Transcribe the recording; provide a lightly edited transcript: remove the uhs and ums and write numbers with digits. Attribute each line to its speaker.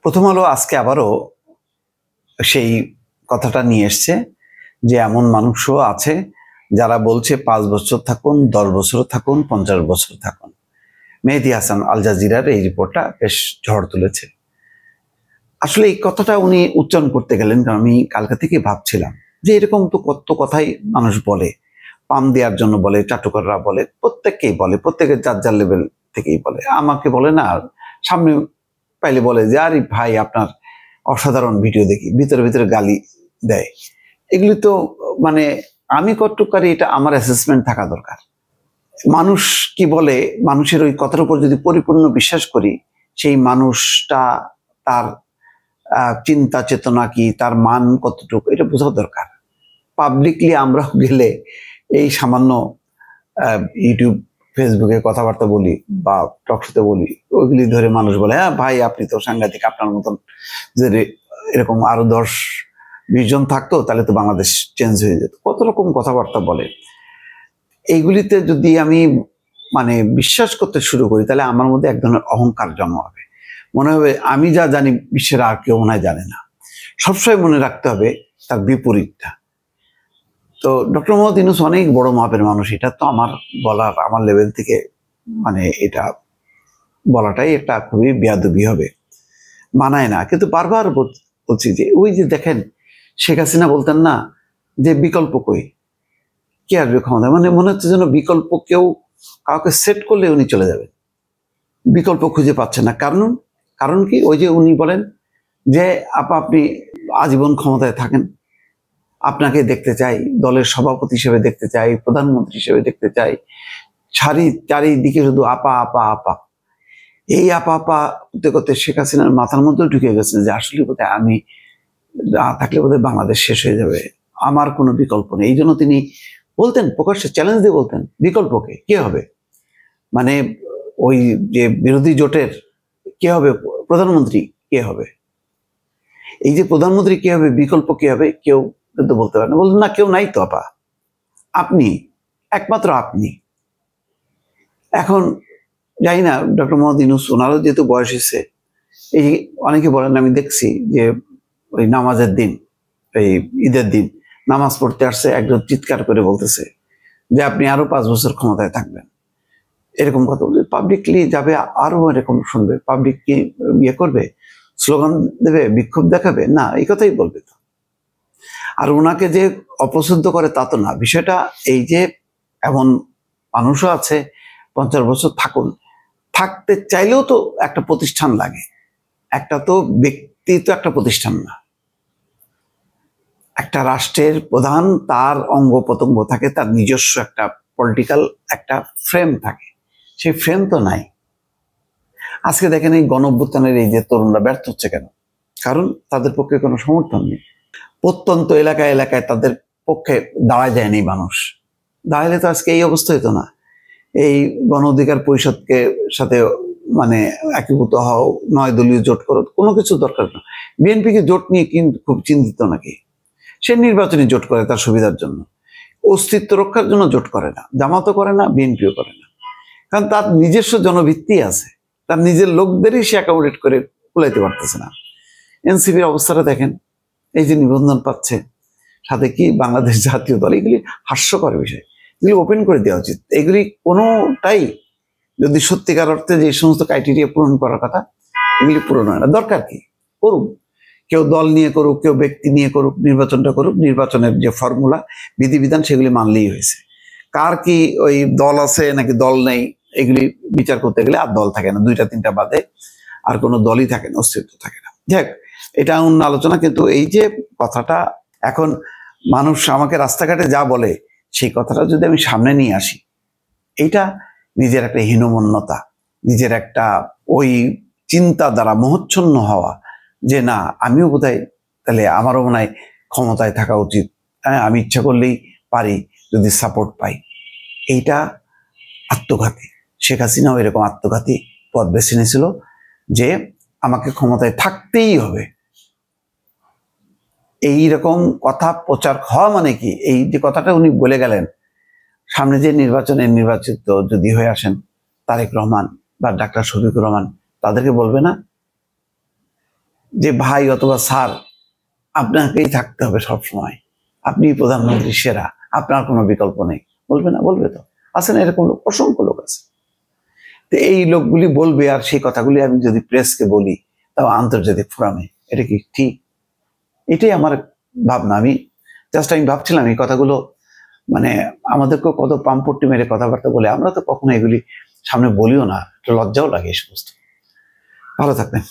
Speaker 1: প্রথম আলো আজকে আবারও সেই কথাটা নিয়ে এসছে যে এমন মানুষও আছে যারা বলছে 5 বছর থাকুন, 10 বছর থাকুন, 50 বছর থাকুন। মেহেদী হাসান আল জাজিরার এই রিপোর্টটা বেশ ঝড় তুলেছে। আসলে এই কথাটা উনি উচ্চারণ করতে গেলেন, কারণ আমি কালকা থেকে ভাবছিলাম যে এরকম তো কত কথাই মানুষ বলে, পাম দেওয়ার জন্য বলে, চাটুকাররা বলে, প্রত্যেককেই বলে, প্রত্যেকের যার যার লেভেল থেকেই বলে। আমাকে বলে না, সামনে পাইলে বলে যে আরে ভাই আপনার অসাধারণ ভিডিও দেখি, ভিতরে ভিতরে গালি দেয়। এগুলি তো মানে আমি কতটুকারি এটা আমার অ্যাসেসমেন্ট থাকা দরকার। মানুষ কি বলে, মানুষের ওই কথার উপর যদি পরিপূর্ণ বিশ্বাস করি, সেই মানুষটা তার চিন্তা চেতনা কি, তার মান কতটুকু, এটা বোঝা দরকার। পাবলিকলি আমরা গেলে এই সামান্য ইউটিউব ফেসবুকে কথাবার্তা বলি বা টকশোতে বলি, ওইগুলি ধরে মানুষ বলে হ্যাঁ ভাই আপনি তো সাংঘাতিক, আপনার মতন যে এরকম আরো 10-20 জন থাকতো তাহলে তো বাংলাদেশ চেঞ্জ হয়ে যেত, কত রকম কথাবার্তা বলে। এইগুলিতে যদি আমি মানে বিশ্বাস করতে শুরু করি, তাহলে আমার মধ্যে এক ধরনের অহংকার জন্ম হবে। মনে হবে আমি যা জানি বিশ্বের আর কেউ মনে হয় জানে না। সবসময় মনে রাখতে হবে তার বিপরীতটা। তো ডক্টর মোহাম্মদ ইউনূস অনেক বড় মাপের মানুষ, এটা তো আমার বলার, আমার লেভেল থেকে মানে এটা বলাটাই একটা খুবই বেয়াদবি হবে, মানায় না। কিন্তু বারবার বলছি যে ওই যে দেখেন শেখ হাসিনা বলতেন না যে বিকল্প কই, কে আসবে ক্ষমতা, মানে মনে হচ্ছে যেন বিকল্প কেউ কাউকে সেট করলে উনি চলে যাবেন, বিকল্প খুঁজে পাচ্ছে না। কারণ কি, ওই যে উনি বলেন যে আপনি আজীবন ক্ষমতায় থাকেন, আপনাকে দেখতে চাই, দলের সভাপতি হিসেবে দেখতে চাই, প্রধানমন্ত্রী হিসেবে দেখতে চাই, চারিদিকে শুধু আপা আপা আপা। এই আপা আপা করতে করতে শেখ হাসিনার মাথার মধ্যে ঢুকে গেছে যে আসলে বোধহয় আমি না থাকলে বোধহয় বাংলাদেশ শেষ হয়ে যাবে, আমার কোনো বিকল্প নেই। এই জন্য তিনি বলতেন, প্রকাশ্যে চ্যালেঞ্জ দিয়ে বলতেন বিকল্পকে কে হবে, মানে ওই যে বিরোধী জোটের কে হবে প্রধানমন্ত্রী, কে হবে, এই যে প্রধানমন্ত্রী কে হবে, বিকল্প কে হবে, কেউ কিন্তু বলতে পারে না। বলতেন না কেউ নাই তো আপা, আপনি একমাত্র আপনি। এখন জানি না ডক্টর মোহাম্মদ ইউনূস, ওনারও যেহেতু বয়স হয়েছে, এই অনেকে বলেন, আমি দেখছি যে ওই নামাজের দিন, এই ঈদের দিন নামাজ পড়তে আসছে, একজন চিৎকার করে বলতেছে যে আপনি আরো 5 বছর ক্ষমতায় থাকবেন, এরকম কথা বলবে। পাবলিকলি যাবে, আরো এরকম শুনবে, পাবলিক কি ইয়ে করবে, স্লোগান দেবে, বিক্ষোভ দেখাবে না, এই কথাই বলবে। তো আর ওনাকে যে অপছন্দ করে তা তো না, বিষয়টা এই যে এমন মানুষও আছে 50 বছর থাকুন, থাকতে চাইলেও তো একটা প্রতিষ্ঠান লাগে, একটা তো ব্যক্তি তো একটা প্রতিষ্ঠান না। একটা রাষ্ট্রের প্রধান, তার অঙ্গ প্রত্যঙ্গ থাকে, তার নিজস্ব একটা পলিটিক্যাল একটা ফ্রেম থাকে, সেই ফ্রেম তো নাই। আজকে দেখেন এই গণঅভ্যুত্থানের এই যে তরুণরা ব্যর্থ হচ্ছে কেন, কারণ তাদের পক্ষে কোনো সমর্থন নেই। প্রত্যন্ত এলাকায় এলাকায় তাদের পক্ষে দাঁড়ায় যায়নি মানুষ, দাঁড়ালে তো আজকে এই অবস্থা হতো না। এই গণ অধিকার পরিষদকে সাথে মানে একীভূত হও, 9 দলীয় জোট করো, কোনো কিছু দরকার না। বিএনপিকে জোট নিয়ে কিন্তু খুব চিন্তিত নাকি, সে নির্বাচনী জোট করে তার সুবিধার জন্য, অস্তিত্ব রক্ষার জন্য জোট করে না, জামাতও করে না, বিএনপিও করে না, কারণ তার নিজস্ব জনভিত্তি আছে, তার নিজের লোকদেরই সে অ্যাকোমোডেট করে কুলাইতে পারতেছে না। এনসিপির অবস্থাটা দেখেন, এই যে নিবন্ধন পাচ্ছে, সাথে কি বাংলাদেশ জাতীয় দল, এগুলি হাস্যকর বিষয়, এগুলি ওপেন করে দেওয়া উচিত। এগুলি কোনোটাই যদি সত্যিকার অর্থে যে সমস্ত ক্রাইটেরিয়া পূরণ করার কথা, এগুলি পূরণ হয় না। দরকার কি, করুক, কেউ দল নিয়ে করুক, কেউ ব্যক্তি নিয়ে করুক, নির্বাচনটা করুক, নির্বাচনের যে ফর্মুলা বিধিবিধান সেগুলি মানলেই হয়েছে। কার কি ওই দল আছে নাকি দল নেই, এগুলি বিচার করতে গেলে আর দল থাকে না, 2-3টা বাদে আর কোনো দলই থাকে না, অস্তিত্ব থাকে না। যাক, এটা অন্য আলোচনা। কিন্তু এই যে কথাটা এখন মানুষ আমাকে রাস্তাঘাটে যা বলে, সেই কথাটা যদি আমি সামনে নিয়ে আসি, এইটা নিজের একটা হীনমন্যতা, নিজের একটা ওই চিন্তা দ্বারা মোহচ্ছন্ন হওয়া যে না আমিও বোধহয়, তাহলে আমারও মনে হয় ক্ষমতায় থাকা উচিত, হ্যাঁ আমি ইচ্ছা করলেই পারি যদি সাপোর্ট পাই। এইটা আত্মঘাতী। শেখ হাসিনাও এরকম আত্মঘাতী পথ বেছে নিয়েছিল যে আমাকে ক্ষমতায় থাকতেই হবে। এইরকম কথা প্রচার হওয়া মানে কি, এই যে কথাটা উনি বলে গেলেন, সামনে যে নির্বাচিত যদি হয়ে আসেন তারেক রহমান বা ডাক্তার শফিকুর রহমান, তাদেরকে বলবে না যে ভাই অথবা স্যার, আপনাকেই থাকতে হবে সবসময়, আপনি প্রধানমন্ত্রী সেরা, আপনার কোনো বিকল্প নেই, বলবে না? বলবে তো, আছে না এরকম লোক? অসংখ্য লোক আছে। তো এই লোকগুলি বলবে, আর সেই কথাগুলি আমি যদি প্রেসকে বলি, তাও আন্তর্জাতিক ফোরামে, এটা কি ঠিক? এটাই আমার ভাবনা। আমি ভাবছিলাম এই কথাগুলো, মানে আমাদেরকেও কত পাম্পট্টি মেরে কথাবার্তা বলে, আমরা তো কখনো এগুলি সামনে বলিও না, লজ্জাও লাগে এই সমস্ত। ভালো থাকবেন।